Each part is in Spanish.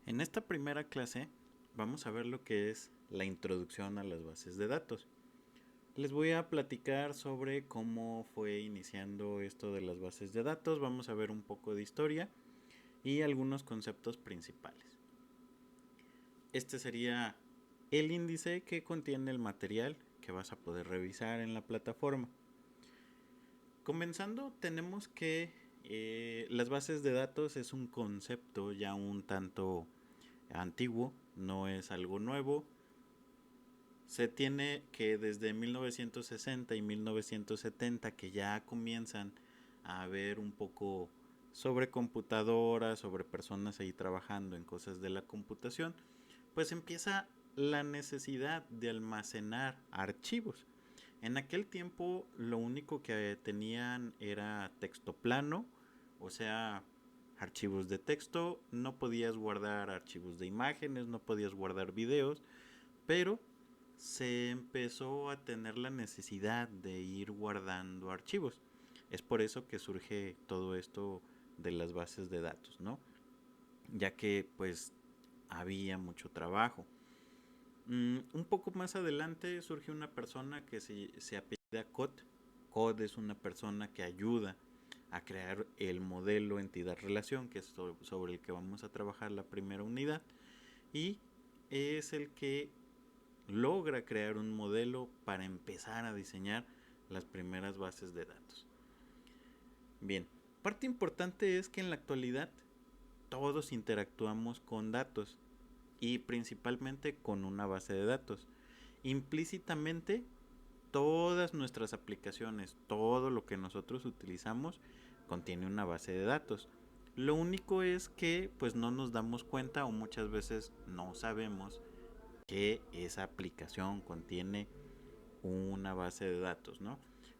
En esta primera clase vamos a ver lo que es la introducción a las bases de datos. Les voy a platicar sobre cómo fue iniciando esto de las bases de datos. Vamos a ver un poco de historia y algunos conceptos principales. Este sería el índice que contiene el material que vas a poder revisar en la plataforma. Comenzando, tenemos que las bases de datos es un concepto ya un tanto antiguo, no es algo nuevo. Se tiene que desde 1960 y 1970 que ya comienzan a ver un poco sobre computadoras, sobre personas ahí trabajando en cosas de la computación, pues empieza la necesidad de almacenar archivos. En aquel tiempo lo único que tenían era texto plano, o sea, archivos de texto, no podías guardar archivos de imágenes, no podías guardar videos, pero se empezó a tener la necesidad de ir guardando archivos. Es por eso que surge todo esto de las bases de datos, ¿no? Ya que pues había mucho trabajo. Un poco más adelante surge una persona que se apellida Code. Code es una persona que ayuda a crear el modelo entidad-relación, que es sobre el que vamos a trabajar la primera unidad, y es el que logra crear un modelo para empezar a diseñar las primeras bases de datos. Bien, parte importante es que en la actualidad todos interactuamos con datos y principalmente con una base de datos. Implícitamente todas nuestras aplicaciones, todo lo que nosotros utilizamos contiene una base de datos. Lo único es que pues no nos damos cuenta o muchas veces no sabemos que esa aplicación contiene una base de datos, ¿no?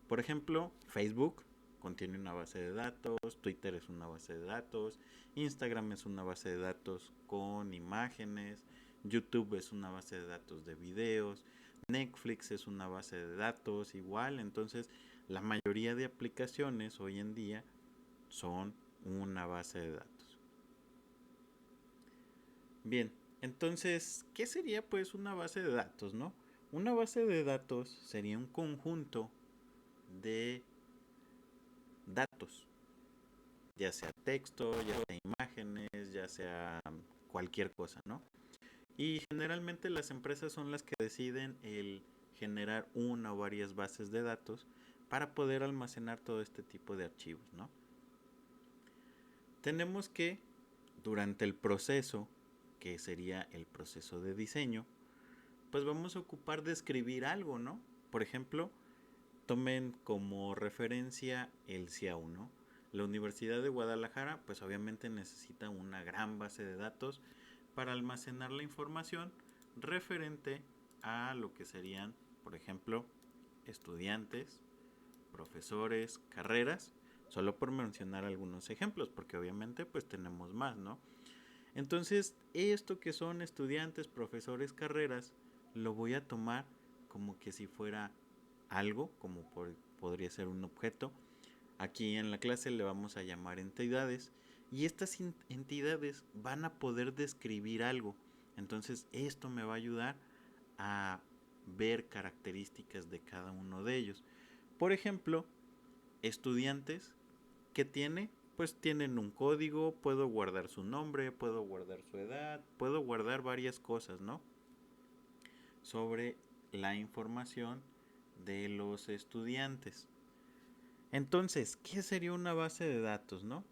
Por ejemplo, Facebook contiene una base de datos, Twitter es una base de datos, Instagram es una base de datos con imágenes, YouTube es una base de datos de videos, Netflix es una base de datos igual, entonces la mayoría de aplicaciones hoy en día son una base de datos. Bien, entonces, ¿qué sería pues una base de datos, no? Una base de datos sería un conjunto de datos, ya sea texto, ya sea imágenes, ya sea cualquier cosa, ¿no? Y generalmente las empresas son las que deciden el generar una o varias bases de datos para poder almacenar todo este tipo de archivos, ¿no? Tenemos que durante el proceso, que sería el proceso de diseño, pues vamos a ocupar de escribir algo, ¿no? Por ejemplo, tomen como referencia el CIAU, ¿no? La Universidad de Guadalajara, pues obviamente necesita una gran base de datos para almacenar la información referente a lo que serían, por ejemplo, estudiantes, profesores, carreras, solo por mencionar algunos ejemplos, porque obviamente pues tenemos más, ¿no? Entonces, esto que son estudiantes, profesores, carreras, lo voy a tomar como que si fuera algo, como podría ser un objeto. Aquí en la clase le vamos a llamar entidades y estas entidades van a poder describir algo. Entonces, esto me va a ayudar a ver características de cada uno de ellos. Por ejemplo, estudiantes que tiene, pues tienen un código, puedo guardar su nombre, puedo guardar su edad, puedo guardar varias cosas, ¿no? Sobre la información de los estudiantes. Entonces, ¿qué sería una base de datos, no?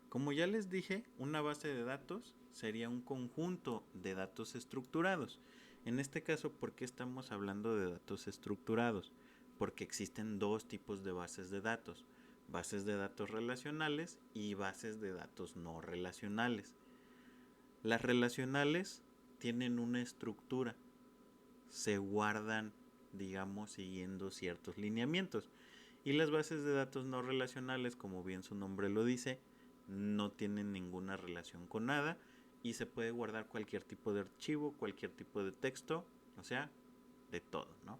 Como ya les dije, una base de datos sería un conjunto de datos estructurados. En este caso, ¿por qué estamos hablando de datos estructurados? Porque existen dos tipos de bases de datos. Bases de datos relacionales y bases de datos no relacionales. Las relacionales tienen una estructura, se guardan, digamos, siguiendo ciertos lineamientos. Y las bases de datos no relacionales, como bien su nombre lo dice, no tienen ninguna relación con nada y se puede guardar cualquier tipo de archivo, cualquier tipo de texto, o sea, de todo, ¿no?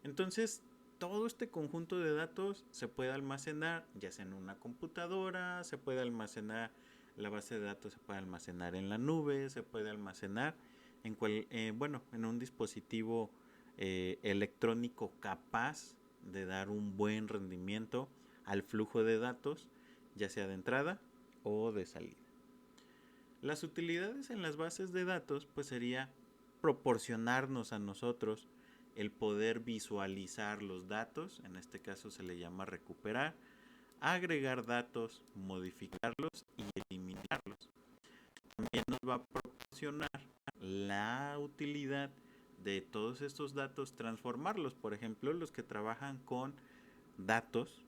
Entonces, todo este conjunto de datos se puede almacenar ya sea en una computadora, se puede almacenar La base de datos se puede almacenar en la nube, se puede almacenar en un dispositivo electrónico capaz de dar un buen rendimiento al flujo de datos, ya sea de entrada o de salida. Las utilidades en las bases de datos pues sería proporcionarnos a nosotros el poder visualizar los datos, en este caso se le llama recuperar, agregar datos, modificarlos y eliminarlos. También nos va a proporcionar la utilidad de todos estos datos, transformarlos. Por ejemplo, los que trabajan con datos,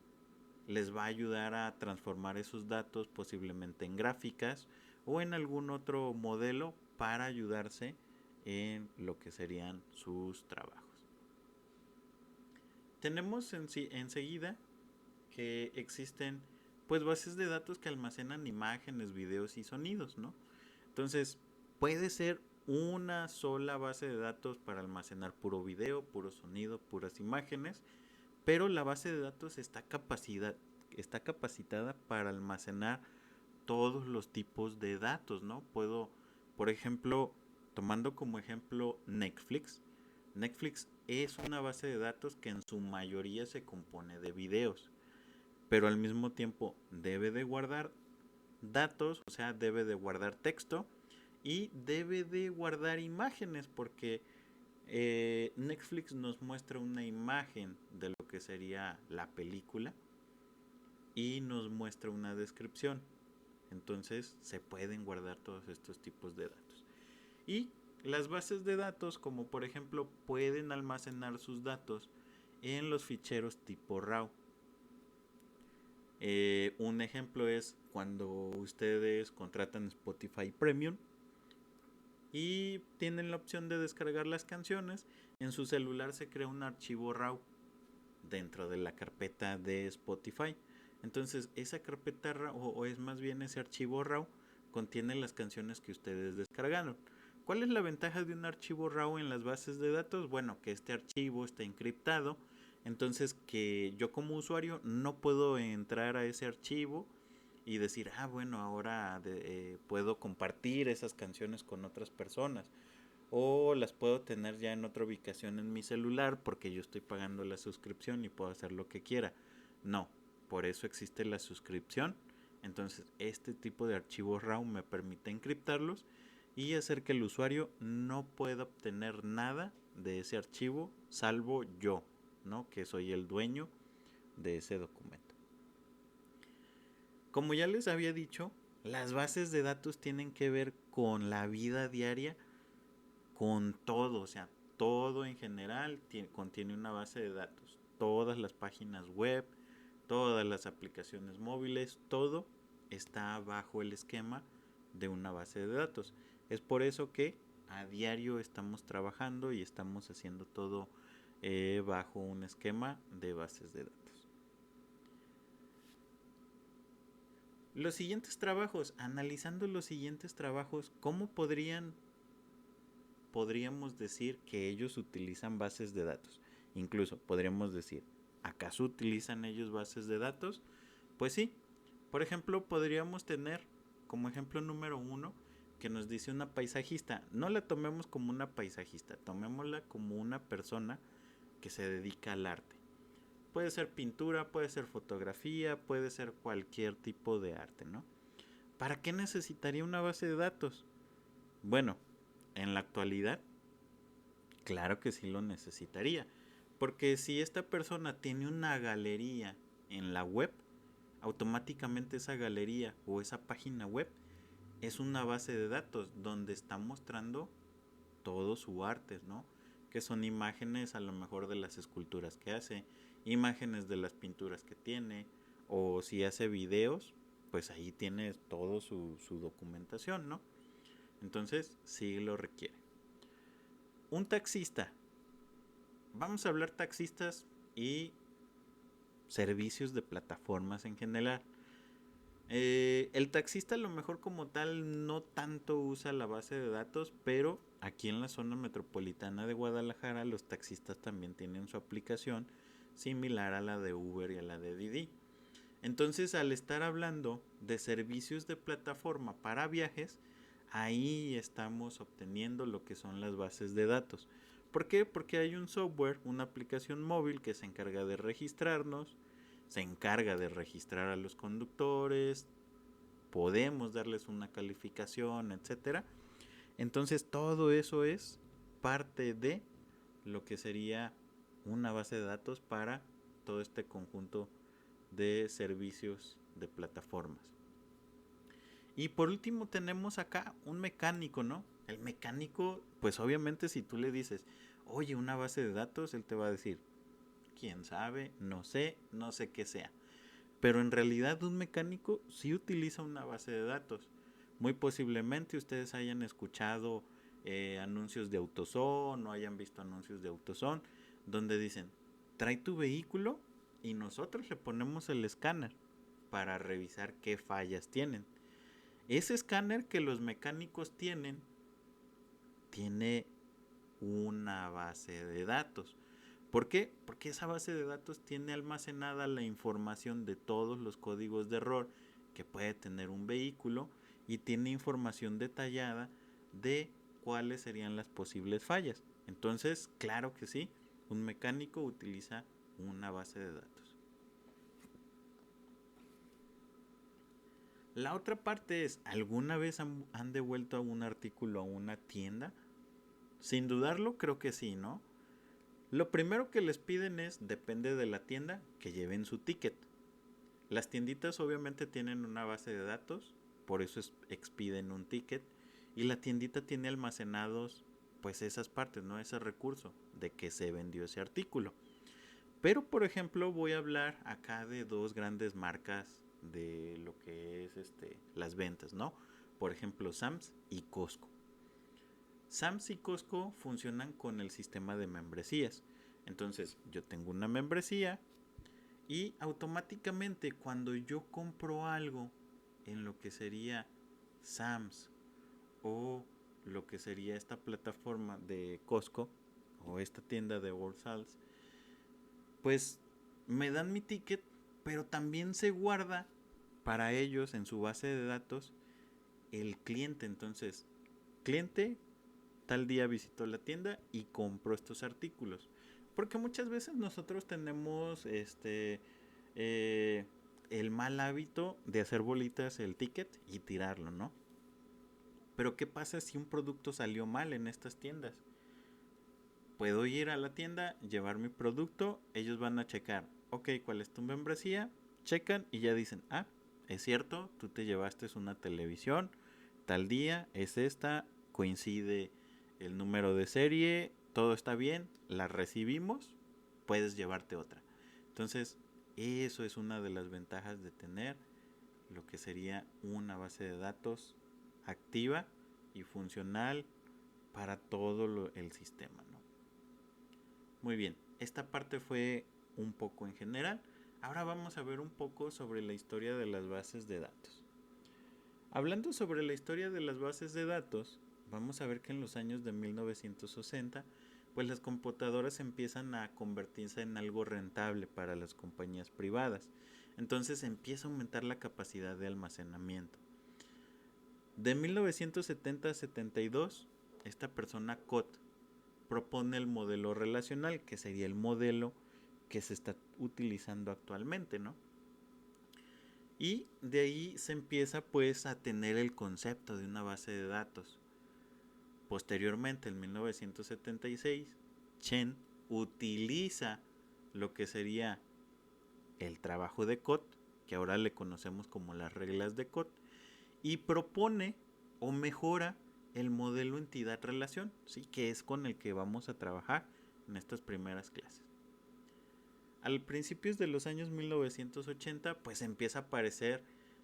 les va a ayudar a transformar esos datos posiblemente en gráficas o en algún otro modelo para ayudarse en lo que serían sus trabajos. Tenemos enseguida que existen pues bases de datos que almacenan imágenes, videos y sonidos, ¿no? Entonces, puede ser una sola base de datos para almacenar puro video, puro sonido, puras imágenes, pero la base de datos está capacitada para almacenar todos los tipos de datos, ¿no? Puedo, por ejemplo, tomando como ejemplo Netflix. Netflix es una base de datos que en su mayoría se compone de videos, pero al mismo tiempo debe de guardar datos, o sea, debe de guardar texto y debe de guardar imágenes, porque Netflix nos muestra una imagen de lo que sería la película y nos muestra una descripción. Entonces se pueden guardar todos estos tipos de datos. Y las bases de datos, como por ejemplo, pueden almacenar sus datos en los ficheros tipo RAW. Un ejemplo es cuando ustedes contratan Spotify Premium y tienen la opción de descargar las canciones, en su celular se crea un archivo RAW dentro de la carpeta de Spotify. Entonces esa carpeta RAW, o es más bien ese archivo RAW, contiene las canciones que ustedes descargaron. ¿Cuál es la ventaja de un archivo RAW en las bases de datos? Bueno, que este archivo está encriptado, entonces que yo como usuario no puedo entrar a ese archivo y decir, bueno, ahora puedo compartir esas canciones con otras personas o las puedo tener ya en otra ubicación en mi celular porque yo estoy pagando la suscripción y puedo hacer lo que quiera. No, por eso existe la suscripción. Entonces este tipo de archivos RAW me permite encriptarlos y hacer que el usuario no pueda obtener nada de ese archivo salvo yo, ¿no? Que soy el dueño de ese documento. Como ya les había dicho, las bases de datos tienen que ver con la vida diaria, con todo, o sea, todo en general contiene una base de datos. Todas las páginas web, todas las aplicaciones móviles, todo está bajo el esquema de una base de datos. Es por eso que a diario estamos trabajando y estamos haciendo todo bajo un esquema de bases de datos. Los siguientes trabajos, analizando los siguientes trabajos, ¿cómo podríamos decir que ellos utilizan bases de datos? Incluso podríamos decir, ¿acaso utilizan ellos bases de datos? Pues sí. Por ejemplo, podríamos tener como ejemplo número 1 que nos dice una paisajista. No la tomemos como una paisajista, tomémosla como una persona que se dedica al arte. Puede ser pintura, puede ser fotografía, puede ser cualquier tipo de arte, ¿no? ¿Para qué necesitaría una base de datos? Bueno, en la actualidad, claro que sí lo necesitaría. Porque si esta persona tiene una galería en la web, automáticamente esa galería o esa página web es una base de datos donde está mostrando todo su arte, ¿no? Que son imágenes a lo mejor de las esculturas que hace, imágenes de las pinturas que tiene, o si hace videos, pues ahí tiene todo su documentación, ¿no? Entonces sí lo requiere. Un taxista. Vamos a hablar taxistas y servicios de plataformas en general. El taxista a lo mejor como tal no tanto usa la base de datos, pero aquí en la zona metropolitana de Guadalajara los taxistas también tienen su aplicación similar a la de Uber y a la de Didi. Entonces, al estar hablando de servicios de plataforma para viajes, ahí estamos obteniendo lo que son las bases de datos. ¿Por qué? Porque hay un software, una aplicación móvil que se encarga de registrarnos, se encarga de registrar a los conductores, podemos darles una calificación, etcétera. Entonces, todo eso es parte de lo que sería una base de datos para todo este conjunto de servicios de plataformas. Y por último tenemos acá un mecánico, ¿no? El mecánico, pues obviamente si tú le dices, oye, una base de datos, él te va a decir, quién sabe, no sé qué sea. Pero en realidad un mecánico sí utiliza una base de datos. Muy posiblemente ustedes hayan escuchado anuncios de AutoZone o hayan visto anuncios de AutoZone donde dicen, trae tu vehículo y nosotros le ponemos el escáner para revisar qué fallas tienen. Ese escáner que los mecánicos tienen tiene una base de datos. ¿Por qué? Porque esa base de datos tiene almacenada la información de todos los códigos de error que puede tener un vehículo y tiene información detallada de cuáles serían las posibles fallas. Entonces, claro que sí, un mecánico utiliza una base de datos. La otra parte es, ¿alguna vez han devuelto un artículo a una tienda? Sin dudarlo, creo que sí, ¿no? Lo primero que les piden es, depende de la tienda, que lleven su ticket. Las tienditas obviamente tienen una base de datos, por eso expiden un ticket. Y la tiendita tiene almacenados pues esas partes, ¿no? Ese recurso de que se vendió ese artículo. Pero por ejemplo voy a hablar acá de dos grandes marcas de lo que es las ventas, ¿no? Por ejemplo Sam's y Costco. Sam's y Costco funcionan con el sistema de membresías. Entonces yo tengo una membresía y automáticamente cuando yo compro algo en lo que sería Sam's o lo que sería esta plataforma de Costco o esta tienda de World Sales, pues me dan mi ticket, pero también se guarda para ellos en su base de datos el cliente. Entonces, cliente tal día visitó la tienda y compró estos artículos. Porque muchas veces nosotros tenemos eh, el mal hábito de hacer bolitas el ticket y tirarlo, ¿no? Pero ¿qué pasa si un producto salió mal en estas tiendas? Puedo ir a la tienda, llevar mi producto, ellos van a checar, ok, ¿cuál es tu membresía? Checan y ya dicen, ah, es cierto, tú te llevaste una televisión, tal día, es esta, coincide el número de serie, todo está bien, la recibimos, puedes llevarte otra. Entonces, eso es una de las ventajas de tener lo que sería una base de datos activa y funcional para todo el sistema, ¿no? Muy bien, esta parte fue un poco en general. Ahora vamos a ver un poco sobre la historia de las bases de datos. Hablando sobre la historia de las bases de datos, vamos a ver que en los años de 1960, pues las computadoras empiezan a convertirse en algo rentable para las compañías privadas. Entonces empieza a aumentar la capacidad de almacenamiento. De 1970 a 72, esta persona Cott propone el modelo relacional, que sería el modelo que se está utilizando actualmente, ¿no? Y de ahí se empieza pues a tener el concepto de una base de datos. Posteriormente, en 1976, Chen utiliza lo que sería el trabajo de Cott, que ahora le conocemos como las reglas de Cott, y propone o mejora el modelo entidad-relación, ¿sí? Que es con el que vamos a trabajar en estas primeras clases. Al principios de los años 1980, pues empieza a aparecer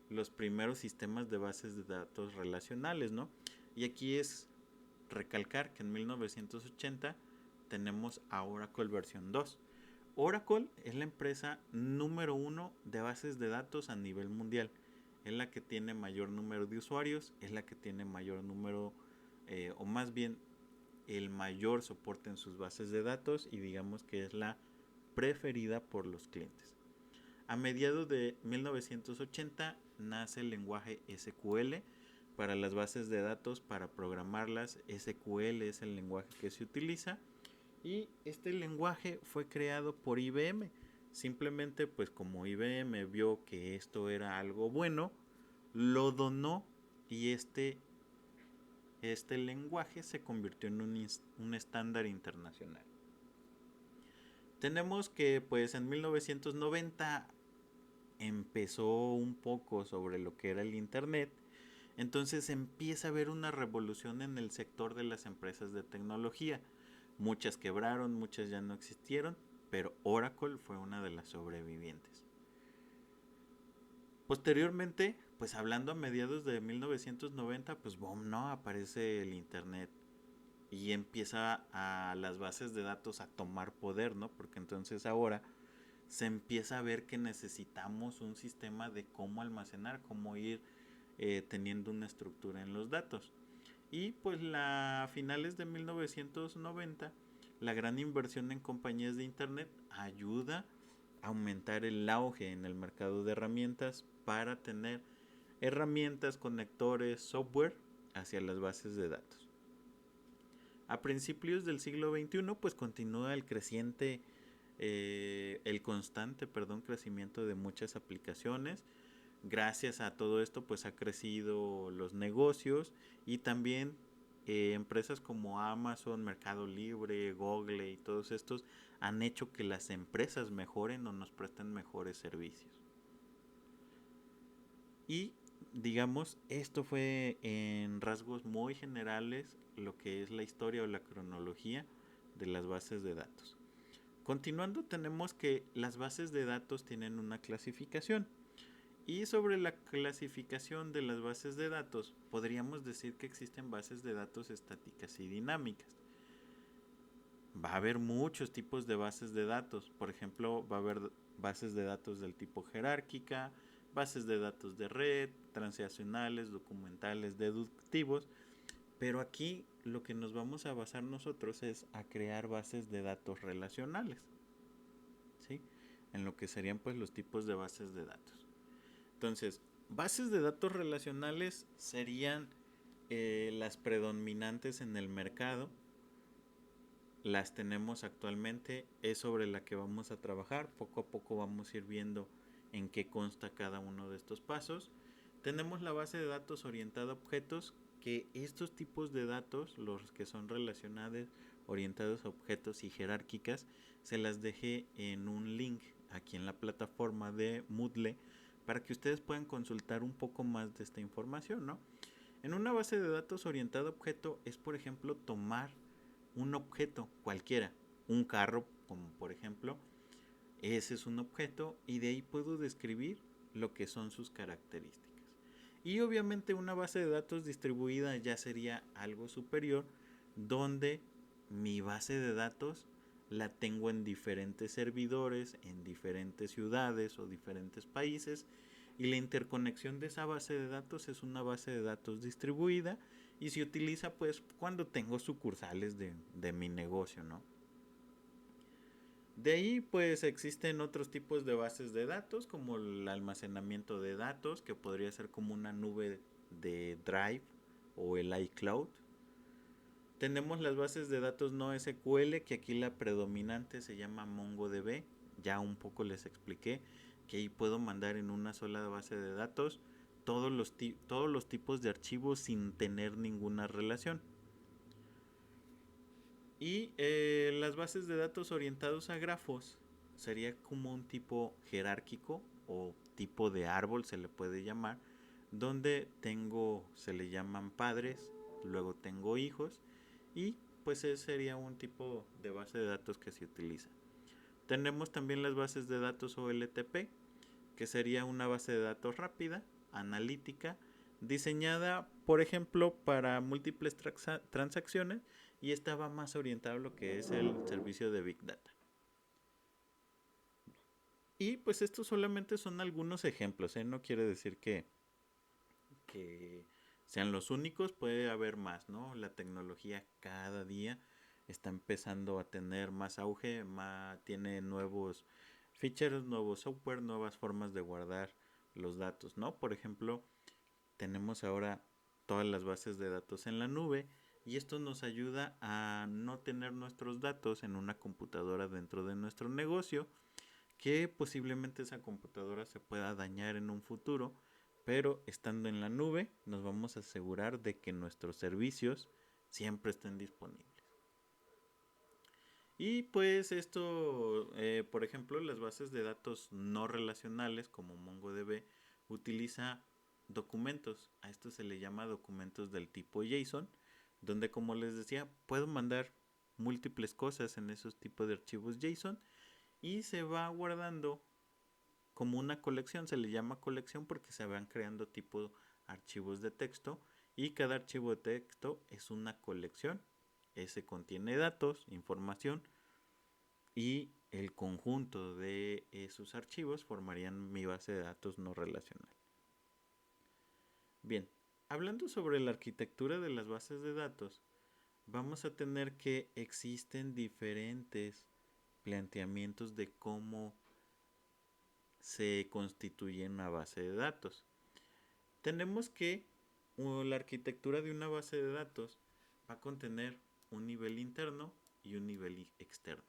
los primeros sistemas de bases de datos relacionales, ¿no? Y aquí es recalcar que en 1980 tenemos a Oracle versión 2. Oracle es la empresa número 1 de bases de datos a nivel mundial. Es la que tiene mayor número de usuarios, es la que tiene mayor número, o más bien el mayor soporte en sus bases de datos y digamos que es la preferida por los clientes. A mediados de 1980 nace el lenguaje SQL para las bases de datos, para programarlas. SQL es el lenguaje que se utiliza y este lenguaje fue creado por IBM. Simplemente pues como IBM vio que esto era algo bueno, lo donó y este lenguaje se convirtió en un estándar internacional. Tenemos que pues en 1990 empezó un poco sobre lo que era el internet. Entonces empieza a haber una revolución en el sector de las empresas de tecnología. Muchas quebraron, muchas ya no existieron, pero Oracle fue una de las sobrevivientes. Posteriormente, pues hablando a mediados de 1990, pues boom, ¿no? Aparece el internet y empieza a las bases de datos a tomar poder, ¿no? Porque entonces ahora se empieza a ver que necesitamos un sistema de cómo almacenar, cómo ir teniendo una estructura en los datos. Y pues a finales de 1990, la gran inversión en compañías de internet ayuda a aumentar el auge en el mercado de herramientas para tener herramientas, conectores, software hacia las bases de datos. A principios del siglo XXI pues continúa el constante crecimiento de muchas aplicaciones. Gracias a todo esto pues ha crecido los negocios y también empresas como Amazon, Mercado Libre, Google y todos estos han hecho que las empresas mejoren o nos presten mejores servicios. Y digamos, esto fue en rasgos muy generales lo que es la historia o la cronología de las bases de datos. Continuando, tenemos que las bases de datos tienen una clasificación. Y sobre la clasificación de las bases de datos, podríamos decir que existen bases de datos estáticas y dinámicas. Va a haber muchos tipos de bases de datos. Por ejemplo, va a haber bases de datos del tipo jerárquica, bases de datos de red, transaccionales, documentales, deductivos. Pero aquí lo que nos vamos a basar nosotros es a crear bases de datos relacionales, ¿sí? En lo que serían pues los tipos de bases de datos. Entonces, bases de datos relacionales serían las predominantes en el mercado. Las tenemos actualmente, es sobre la que vamos a trabajar. Poco a poco vamos a ir viendo en qué consta cada uno de estos pasos. Tenemos la base de datos orientada a objetos, que estos tipos de datos, los que son relacionados, orientados a objetos y jerárquicas, se las dejé en un link aquí en la plataforma de Moodle para que ustedes puedan consultar un poco más de esta información, ¿no? En una base de datos orientada a objeto es, por ejemplo, tomar un objeto cualquiera, un carro, como por ejemplo, ese es un objeto y de ahí puedo describir lo que son sus características. Y obviamente una base de datos distribuida ya sería algo superior, donde mi base de datos la tengo en diferentes servidores, en diferentes ciudades o diferentes países, y la interconexión de esa base de datos es una base de datos distribuida y se utiliza pues cuando tengo sucursales de mi negocio, ¿no? De ahí pues existen otros tipos de bases de datos como el almacenamiento de datos, que podría ser como una nube de Drive o el iCloud. Tenemos las bases de datos no SQL, que aquí la predominante se llama MongoDB. Ya un poco les expliqué que ahí puedo mandar en una sola base de datos todos los tipos de archivos sin tener ninguna relación. Y las bases de datos orientados a grafos sería como un tipo jerárquico o tipo de árbol se le puede llamar, donde se le llaman padres, luego tengo hijos y pues ese sería un tipo de base de datos que se utiliza. Tenemos también las bases de datos OLTP, que sería una base de datos rápida, analítica, diseñada, por ejemplo, para múltiples transacciones y estaba más orientado a lo que es el servicio de Big Data. Y pues estos solamente son algunos ejemplos, ¿eh? No quiere decir que sean los únicos, puede haber más, ¿no? La tecnología cada día está empezando a tener más auge, tiene nuevos ficheros, nuevo software, nuevas formas de guardar los datos, ¿no? Por ejemplo, tenemos ahora todas las bases de datos en la nube y esto nos ayuda a no tener nuestros datos en una computadora dentro de nuestro negocio, que posiblemente esa computadora se pueda dañar en un futuro, pero estando en la nube nos vamos a asegurar de que nuestros servicios siempre estén disponibles. Y pues esto, por ejemplo, las bases de datos no relacionales como MongoDB utiliza documentos. A esto se le llama documentos del tipo JSON, donde como les decía, puedo mandar múltiples cosas en esos tipos de archivos JSON y se va guardando como una colección. Se le llama colección porque se van creando tipo archivos de texto y cada archivo de texto es una colección. Ese contiene datos, información y el conjunto de esos archivos formarían mi base de datos no relacional. Bien, hablando sobre la arquitectura de las bases de datos, vamos a tener que existen diferentes planteamientos de cómo se constituye una base de datos. Tenemos que la arquitectura de una base de datos va a contener un nivel interno y un nivel externo.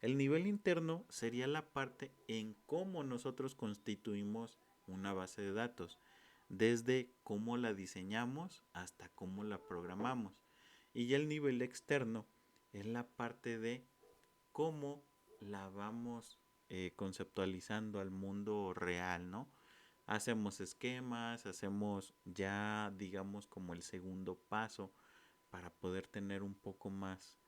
El nivel interno sería la parte en cómo nosotros constituimos una base de datos, desde cómo la diseñamos hasta cómo la programamos. Y ya el nivel externo es la parte de cómo la vamos conceptualizando al mundo real, ¿no? Hacemos esquemas, hacemos ya, digamos, como el segundo paso para poder tener un poco más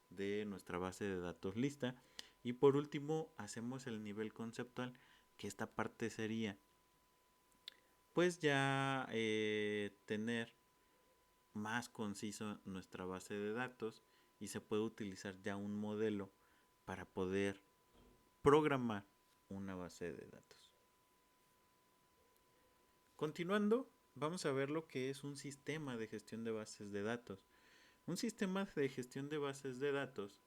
de nuestra base de datos lista. Y por último, hacemos el nivel conceptual, que esta parte sería, pues ya tener más conciso nuestra base de datos y se puede utilizar ya un modelo para poder programar una base de datos. Continuando, vamos a ver lo que es un sistema de gestión de bases de datos. Un sistema de gestión de bases de datos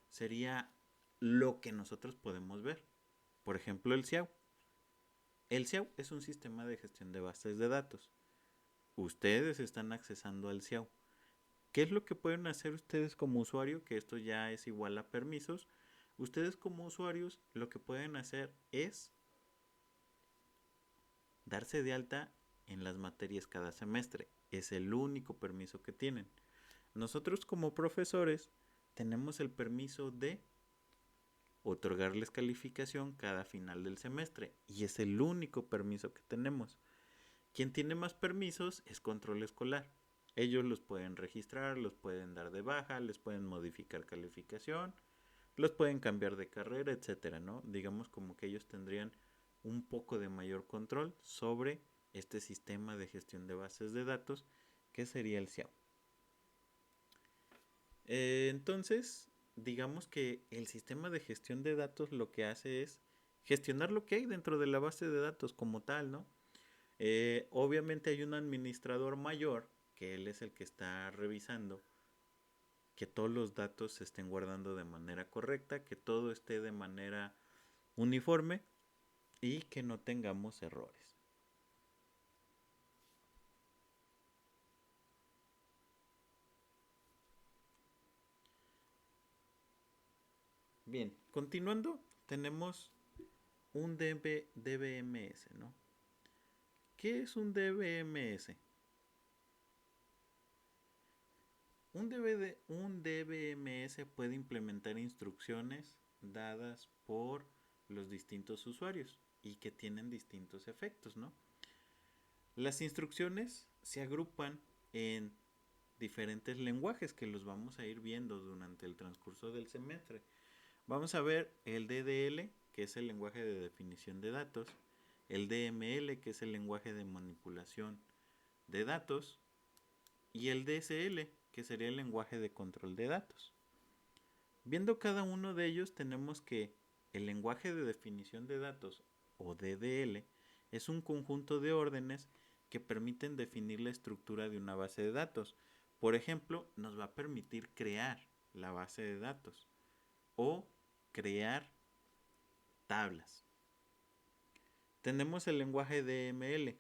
sería lo que nosotros podemos ver. Por ejemplo, el SIAU. El SIAU es un sistema de gestión de bases de datos. Ustedes están accesando al SIAU. ¿Qué es lo que pueden hacer ustedes como usuario? Que esto ya es igual a permisos. Ustedes como usuarios lo que pueden hacer es darse de alta en las materias cada semestre. Es el único permiso que tienen. Nosotros como profesores tenemos el permiso de otorgarles calificación cada final del semestre y es el único permiso que tenemos. Quien tiene más permisos es control escolar. Ellos los pueden registrar, los pueden dar de baja, les pueden modificar calificación, los pueden cambiar de carrera, etcétera, ¿no? Digamos como que ellos tendrían un poco de mayor control sobre este sistema de gestión de bases de datos que sería el SIAU. Entonces, digamos que el sistema de gestión de datos lo que hace es gestionar lo que hay dentro de la base de datos como tal, ¿no? Obviamente hay un administrador mayor, que él es el que está revisando que todos los datos se estén guardando de manera correcta, que todo esté de manera uniforme y que no tengamos errores. Bien, continuando, tenemos un DBMS, ¿no? ¿Qué es un DBMS? Un DBMS puede implementar instrucciones dadas por los distintos usuarios y que tienen distintos efectos, ¿no? Las instrucciones se agrupan en diferentes lenguajes que los vamos a ir viendo durante el transcurso del semestre. Vamos a ver el DDL, que es el lenguaje de definición de datos, el DML, que es el lenguaje de manipulación de datos, y el DSL, que sería el lenguaje de control de datos. Viendo cada uno de ellos, tenemos que el lenguaje de definición de datos, o DDL, es un conjunto de órdenes que permiten definir la estructura de una base de datos. Por ejemplo, nos va a permitir crear la base de datos o crear tablas. Tenemos el lenguaje DML.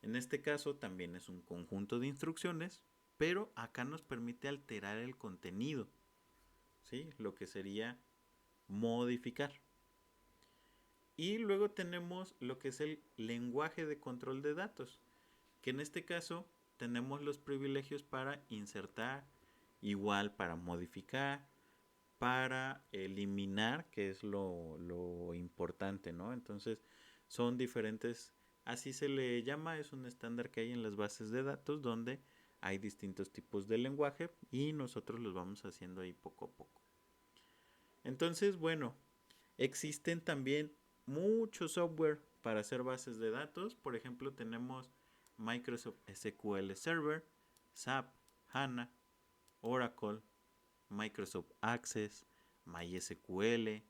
En este caso también es un conjunto de instrucciones, pero acá nos permite alterar el contenido, ¿sí? Lo que sería modificar. Y luego tenemos lo que es el lenguaje de control de datos, que en este caso tenemos los privilegios para insertar, igual para modificar, para eliminar, que es lo importante, ¿no? Entonces son diferentes, así se le llama, es un estándar que hay en las bases de datos donde hay distintos tipos de lenguaje y nosotros los vamos haciendo ahí poco a poco. Entonces, bueno, existen también mucho software para hacer bases de datos. Por ejemplo, tenemos Microsoft SQL Server, SAP, HANA, Oracle, Microsoft Access, MySQL,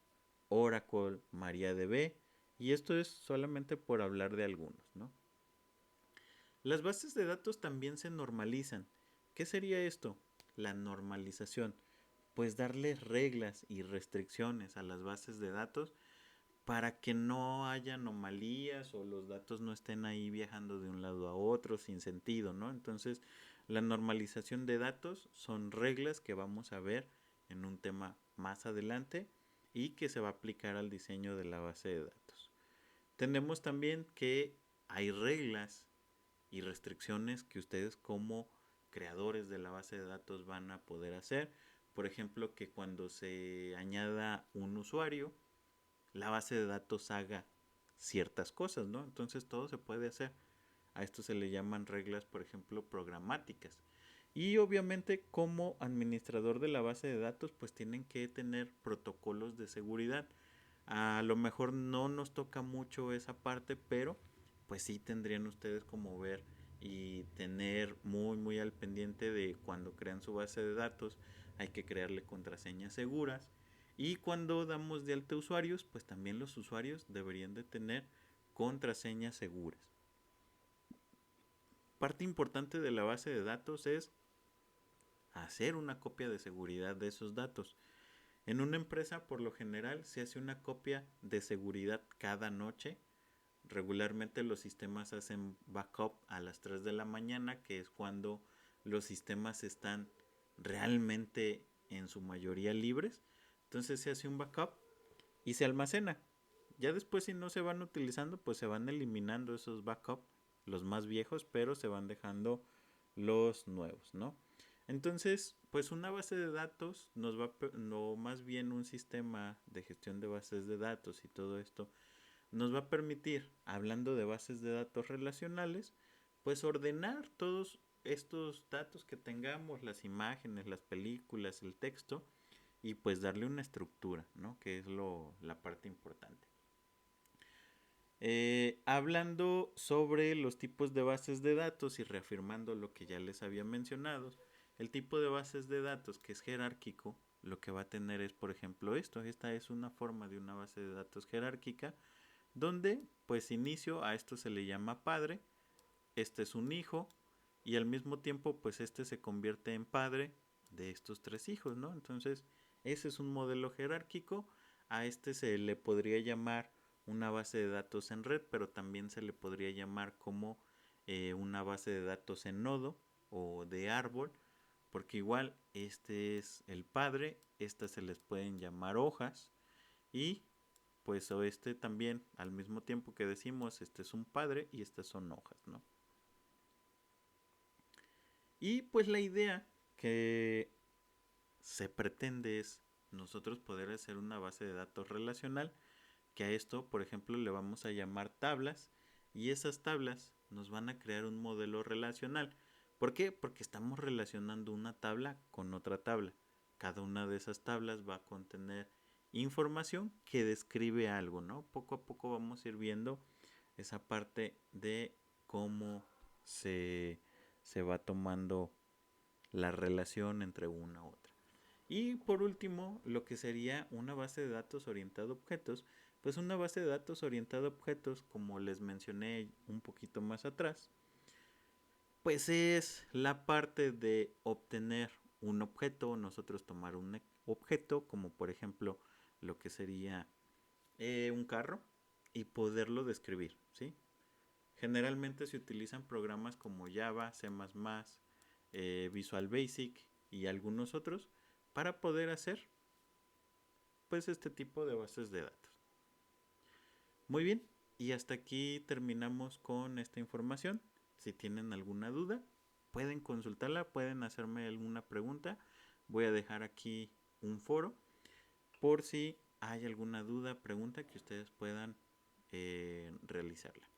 Oracle, MariaDB, y esto es solamente por hablar de algunos, ¿no? Las bases de datos también se normalizan. ¿Qué sería esto? La normalización. Pues darle reglas y restricciones a las bases de datos para que no haya anomalías o los datos no estén ahí viajando de un lado a otro sin sentido, ¿no? Entonces, la normalización de datos son reglas que vamos a ver en un tema más adelante y que se va a aplicar al diseño de la base de datos. Tenemos también que hay reglas y restricciones que ustedes como creadores de la base de datos van a poder hacer. Por ejemplo, que cuando se añada un usuario, la base de datos haga ciertas cosas, ¿no? Entonces todo se puede hacer. A esto se le llaman reglas, por ejemplo, programáticas. Y obviamente como administrador de la base de datos, pues tienen que tener protocolos de seguridad. A lo mejor no nos toca mucho esa parte, pero pues sí tendrían ustedes como ver y tener muy al pendiente de cuando crean su base de datos, hay que crearle contraseñas seguras. Y cuando damos de alta usuarios, pues también los usuarios deberían de tener contraseñas seguras. Parte importante de la base de datos es hacer una copia de seguridad de esos datos. En una empresa, por lo general, se hace una copia de seguridad cada noche. Regularmente los sistemas hacen backup a las 3 de la mañana, que es cuando los sistemas están realmente en su mayoría libres. Entonces se hace un backup y se almacena. Ya después, si no se van utilizando, pues se van eliminando esos backups, los más viejos, pero se van dejando los nuevos, ¿no? Entonces, pues una base de datos nos va, no, más bien un sistema de gestión de bases de datos y todo esto nos va a permitir, hablando de bases de datos relacionales, pues ordenar todos estos datos que tengamos, las imágenes, las películas, el texto, y pues darle una estructura, ¿no? Que es la parte importante. Hablando sobre los tipos de bases de datos y reafirmando lo que ya les había mencionado, el tipo de bases de datos que es jerárquico, lo que va a tener es, por ejemplo, esto. Esta es una forma de una base de datos jerárquica, donde, pues, inicio a esto se le llama padre, este es un hijo, y al mismo tiempo, pues, este se convierte en padre de estos tres hijos, ¿no? Entonces, ese es un modelo jerárquico. A este se le podría llamar una base de datos en red, pero también se le podría llamar como una base de datos en nodo o de árbol, porque igual este es el padre, estas se les pueden llamar hojas y pues o este también al mismo tiempo que decimos este es un padre y estas son hojas, ¿no? Y pues la idea que se pretende es nosotros poder hacer una base de datos relacional, que a esto, por ejemplo, le vamos a llamar tablas, y esas tablas nos van a crear un modelo relacional. ¿Por qué? Porque estamos relacionando una tabla con otra tabla. Cada una de esas tablas va a contener información que describe algo, ¿no? Poco a poco vamos a ir viendo esa parte de cómo se va tomando la relación entre una u otra. Y por último, lo que sería una base de datos orientada a objetos, pues una base de datos orientada a objetos, como les mencioné un poquito más atrás, pues es la parte de obtener un objeto, nosotros tomar un objeto, como por ejemplo lo que sería un carro, y poderlo describir, ¿sí? Generalmente se utilizan programas como Java, C++, Visual Basic y algunos otros para poder hacer pues este tipo de bases de datos. Muy bien, y hasta aquí terminamos con esta información. Si tienen alguna duda, pueden consultarla, pueden hacerme alguna pregunta. Voy a dejar aquí un foro por si hay alguna duda, pregunta que ustedes puedan realizarla.